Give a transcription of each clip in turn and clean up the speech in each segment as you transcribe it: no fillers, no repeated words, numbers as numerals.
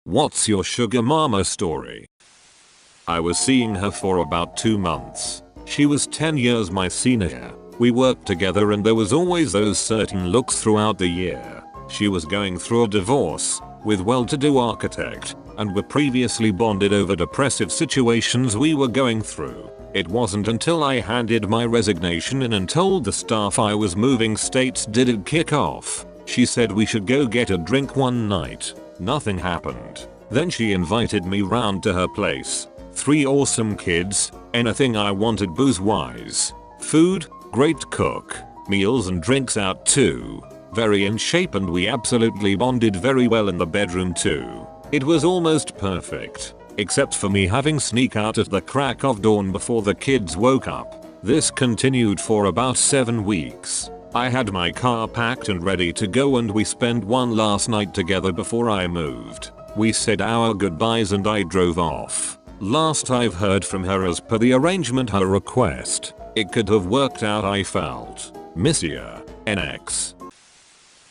What's your sugar mama story? I was seeing her for about 2 months. She was 10 years my senior. We worked together and there was always those certain looks throughout the year. She was going through a divorce with well-to-do architect and were previously bonded over depressive situations we were going through. It wasn't until I handed my resignation in and told the staff I was moving states did it kick off. She said we should go get a drink one night. Nothing happened. Then she invited me round to her place. 3 awesome kids, anything I wanted booze-wise. Food, great cook, meals and drinks out too. Very in shape and we absolutely bonded very well in the bedroom too. It was almost perfect. Except for me having sneak out at the crack of dawn before the kids woke up. This continued for about 7 weeks. I had my car packed and ready to go and we spent one last night together before I moved. We said our goodbyes and I drove off. Last I've heard from her as per the arrangement her request. It could have worked out I felt. Miss ya, NX.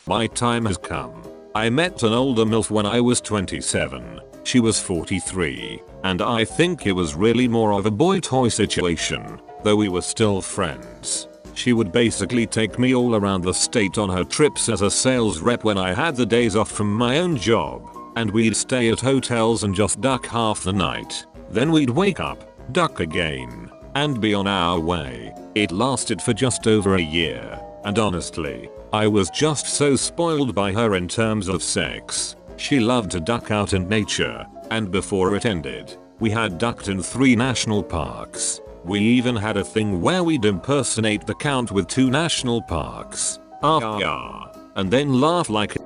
My time has come. I met an older MILF when I was 27. She was 43, and I think it was really more of a boy toy situation, though we were still friends. She would basically take me all around the state on her trips as a sales rep when I had the days off from my own job, and we'd stay at hotels and just duck half the night. Then we'd wake up, duck again, and be on our way. It lasted for just over a year, and honestly, I was just so spoiled by her in terms of sex. She loved to duck out in nature, and before it ended, we had ducked in 3 national parks. We even had a thing where we'd impersonate the count with 2 national parks. And then laugh like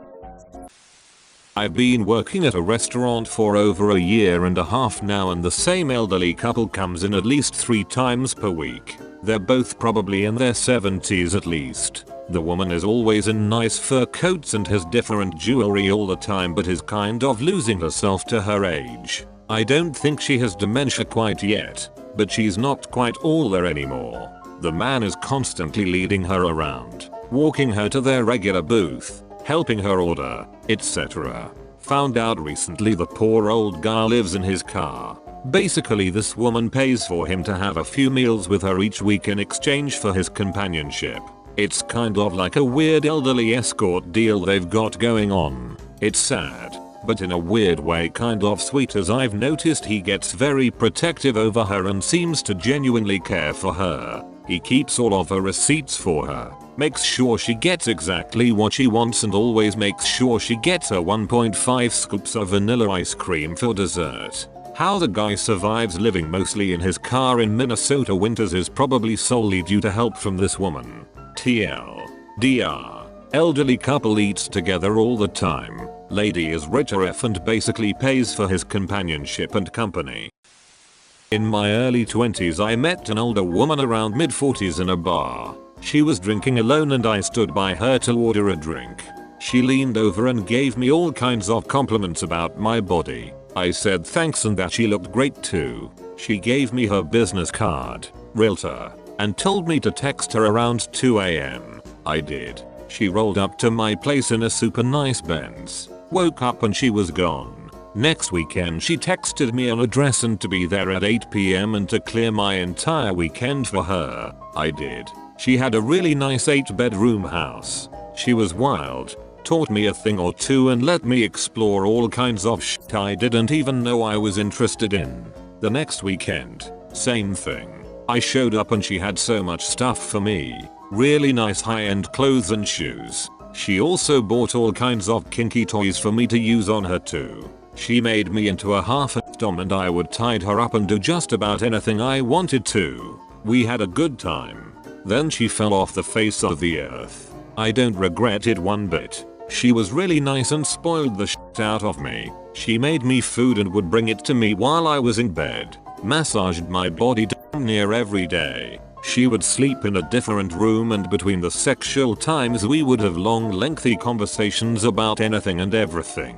I've been working at a restaurant for over a year and a half now and the same elderly couple comes in at least 3 times per week. They're both probably in their 70s at least. The woman is always in nice fur coats and has different jewelry all the time but is kind of losing herself to her age. I don't think she has dementia quite yet, but she's not quite all there anymore. The man is constantly leading her around, walking her to their regular booth, helping her order, etc. Found out recently the poor old guy lives in his car. Basically this woman pays for him to have a few meals with her each week in exchange for his companionship. It's kind of like a weird elderly escort deal they've got going on. It's sad, but in a weird way kind of sweet as I've noticed he gets very protective over her and seems to genuinely care for her. He keeps all of her receipts for her, makes sure she gets exactly what she wants and always makes sure she gets her 1.5 scoops of vanilla ice cream for dessert. How the guy survives living mostly in his car in Minnesota winters is probably solely due to help from this woman. TLDR. Elderly couple eats together all the time. Lady is rich AF and basically pays for his companionship and company. In my early 20s I met an older woman around mid 40s in a bar. She was drinking alone and I stood by her to order a drink. She leaned over and gave me all kinds of compliments about my body. I said thanks and that she looked great too. She gave me her business card, realtor, and told me to text her around 2 AM. I did. She rolled up to my place in a super nice Benz. Woke up and she was gone. Next weekend she texted me an address and to be there at 8 PM and to clear my entire weekend for her. I did. She had a really nice 8-bedroom house. She was wild. Taught me a thing or two and let me explore all kinds of shit I didn't even know I was interested in. The next weekend, same thing. I showed up and she had so much stuff for me. Really nice high-end clothes and shoes. She also bought all kinds of kinky toys for me to use on her too. She made me into a half-assed dom and I would tide her up and do just about anything I wanted to. We had a good time. Then she fell off the face of the earth. I don't regret it one bit. She was really nice and spoiled the shit out of me. She made me food and would bring it to me while I was in bed. Massaged my body damn near every day. She would sleep in a different room and between the sexual times we would have long lengthy conversations about anything and everything.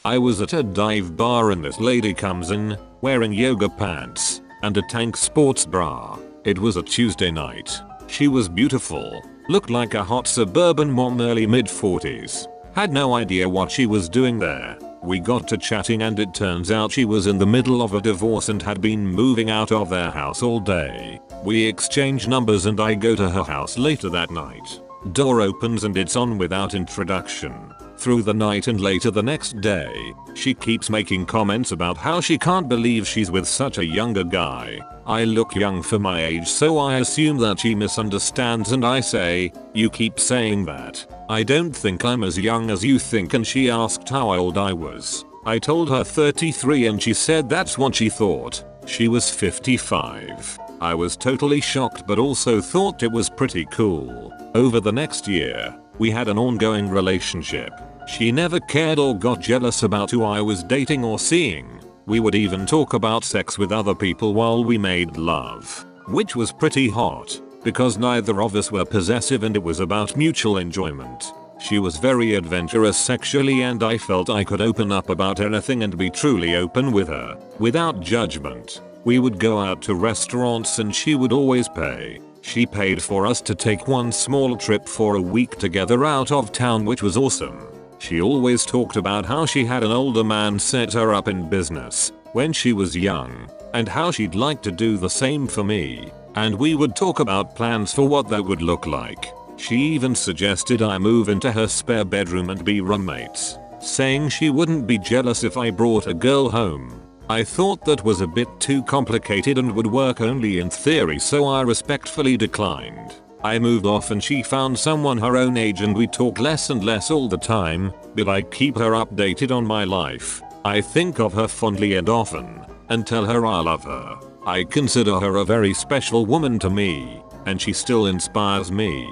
I was at a dive bar and this lady comes in, wearing yoga pants, and a tank sports bra. It was a Tuesday night. She was beautiful, looked like a hot suburban mom early mid 40s. Had no idea what she was doing there. We got to chatting and it turns out she was in the middle of a divorce and had been moving out of their house all day. We exchange numbers and I go to her house later that night. Door opens and it's on without introduction. Through the night and later the next day, she keeps making comments about how she can't believe she's with such a younger guy. I look young for my age, so I assume that she misunderstands and I say, "You keep saying that. I don't think I'm as young as you think," and she asked how old I was. I told her 33 and she said that's what she thought. She was 55. I was totally shocked but also thought it was pretty cool. Over the next year, we had an ongoing relationship. She never cared or got jealous about who I was dating or seeing. We would even talk about sex with other people while we made love, which was pretty hot because neither of us were possessive and it was about mutual enjoyment. She was very adventurous sexually and I felt I could open up about anything and be truly open with her, without judgment. We would go out to restaurants and she would always pay. She paid for us to take one small trip for a week together out of town, which was awesome. She always talked about how she had an older man set her up in business when she was young and how she'd like to do the same for me. And we would talk about plans for what that would look like. She even suggested I move into her spare bedroom and be roommates, saying she wouldn't be jealous if I brought a girl home. I thought that was a bit too complicated and would work only in theory, so I respectfully declined. I moved off and she found someone her own age and we talk less and less all the time, but I keep her updated on my life. I think of her fondly and often, and tell her I love her. I consider her a very special woman to me, and she still inspires me.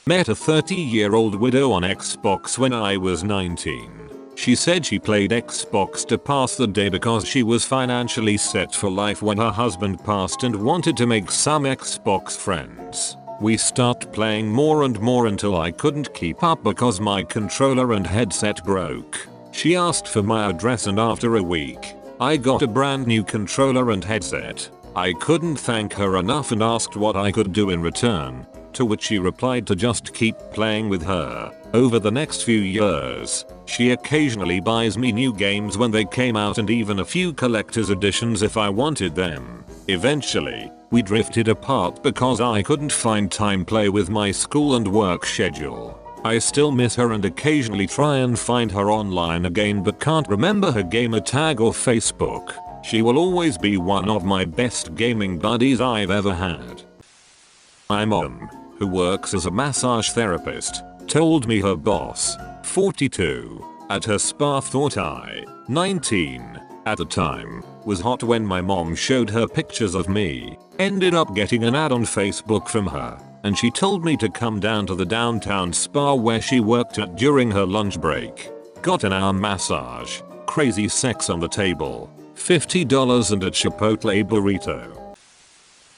Met a 30-year-old widow on Xbox when I was 19. She said she played Xbox to pass the day because she was financially set for life when her husband passed and wanted to make some Xbox friends. We started playing more and more until I couldn't keep up because my controller and headset broke. She asked for my address and after a week, I got a brand new controller and headset. I couldn't thank her enough and asked what I could do in return, to which she replied to just keep playing with her. Over the next few years, she occasionally buys me new games when they came out and even a few collector's editions if I wanted them. Eventually, we drifted apart because I couldn't find time play with my school and work schedule. I still miss her and occasionally try and find her online again but can't remember her gamer tag or Facebook. She will always be one of my best gaming buddies I've ever had. My mom, who works as a massage therapist, told me her boss, 42, at her spa thought I, 19, at the time, was hot when my mom showed her pictures of me. Ended up getting an ad on Facebook from her, and she told me to come down to the downtown spa where she worked at during her lunch break. Got an hour massage, crazy sex on the table, $50 and a Chipotle burrito.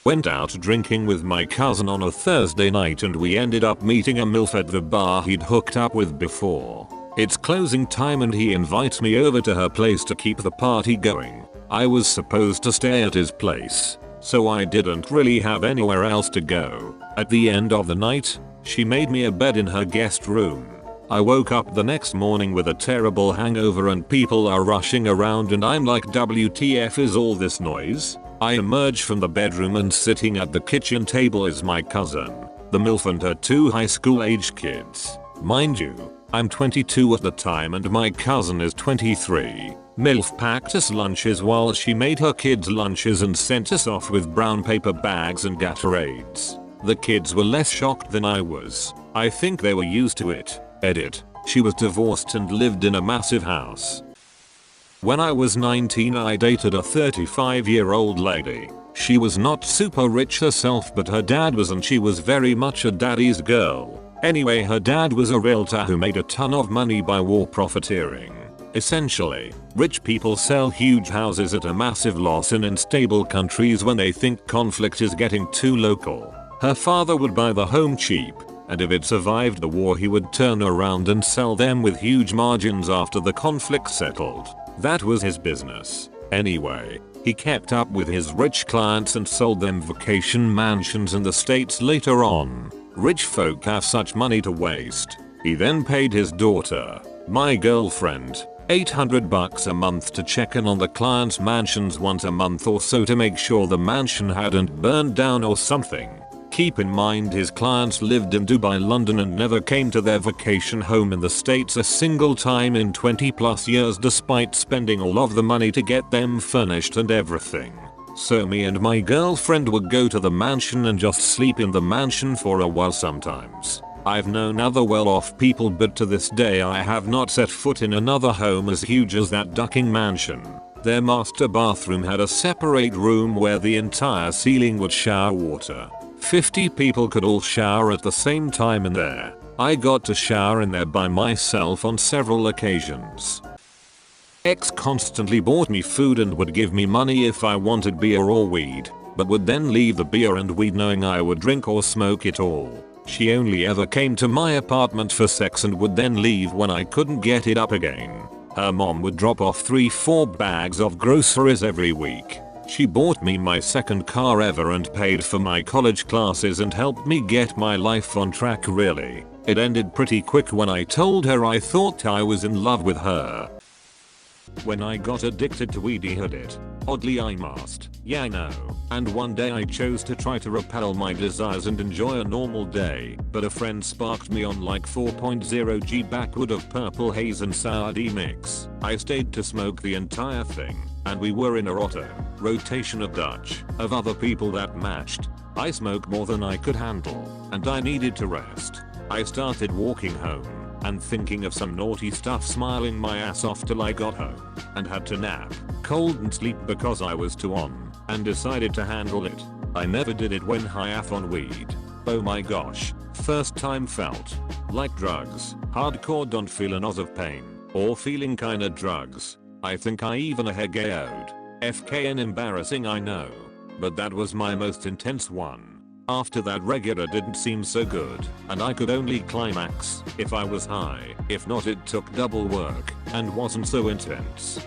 Went out drinking with my cousin on a Thursday night and we ended up meeting a MILF at the bar he'd hooked up with before. It's closing time and he invites me over to her place to keep the party going. I was supposed to stay at his place, so I didn't really have anywhere else to go. At the end of the night, she made me a bed in her guest room. I woke up the next morning with a terrible hangover and people are rushing around and I'm like, WTF is all this noise? I emerge from the bedroom and sitting at the kitchen table is my cousin, the MILF and her 2 high school age kids. Mind you, I'm 22 at the time and my cousin is 23. MILF packed us lunches while she made her kids lunches and sent us off with brown paper bags and Gatorades. The kids were less shocked than I was. I think they were used to it. Edit. She was divorced and lived in a massive house. When I was 19 I dated a 35-year-old lady. She was not super rich herself but her dad was and she was very much a daddy's girl. Anyway, her dad was a realtor who made a ton of money by war profiteering. Essentially, rich people sell huge houses at a massive loss in unstable countries when they think conflict is getting too local. Her father would buy the home cheap, and if it survived the war he would turn around and sell them with huge margins after the conflict settled. That was his business. Anyway, he kept up with his rich clients and sold them vacation mansions in the States later on. Rich folk have such money to waste. He then paid his daughter, my girlfriend, $800 a month to check in on the client's mansions once a month or so to make sure the mansion hadn't burned down or something. Keep in mind his clients lived in Dubai, London and never came to their vacation home in the States a single time in 20 plus years despite spending all of the money to get them furnished and everything. So me and my girlfriend would go to the mansion and just sleep in the mansion for a while sometimes. I've known other well-off people, but to this day I have not set foot in another home as huge as that ducking mansion. Their master bathroom had a separate room where the entire ceiling would shower water. 50 people could all shower at the same time in there. I got to shower in there by myself on several occasions. Ex constantly bought me food and would give me money if I wanted beer or weed, but would then leave the beer and weed knowing I would drink or smoke it all. She only ever came to my apartment for sex and would then leave when I couldn't get it up again. Her mom would drop off 3-4 bags of groceries every week. She bought me my second car ever and paid for my college classes and helped me get my life on track really. It ended pretty quick when I told her I thought I was in love with her. When I got addicted to weed he had it. Oddly I must. Yeah I know. And one day I chose to try to repel my desires and enjoy a normal day, but a friend sparked me on like 4.0 G backwood of purple haze and sour D mix. I stayed to smoke the entire thing, and we were in a rotation of Dutch, of other people that matched. I smoked more than I could handle, and I needed to rest. I started walking home and thinking of some naughty stuff, smiling my ass off till I got home and had to nap, cold and sleep because I was too on, and decided to handle it. I never did it when high off on weed. Oh my gosh, first time felt like drugs. Hardcore, don't feel a noz of pain or feeling kinda drugs. I think I even a hegeoed. FKN embarrassing I know, but that was my most intense one. After that regular didn't seem so good, and I could only climax if I was high. If not it took double work and wasn't so intense.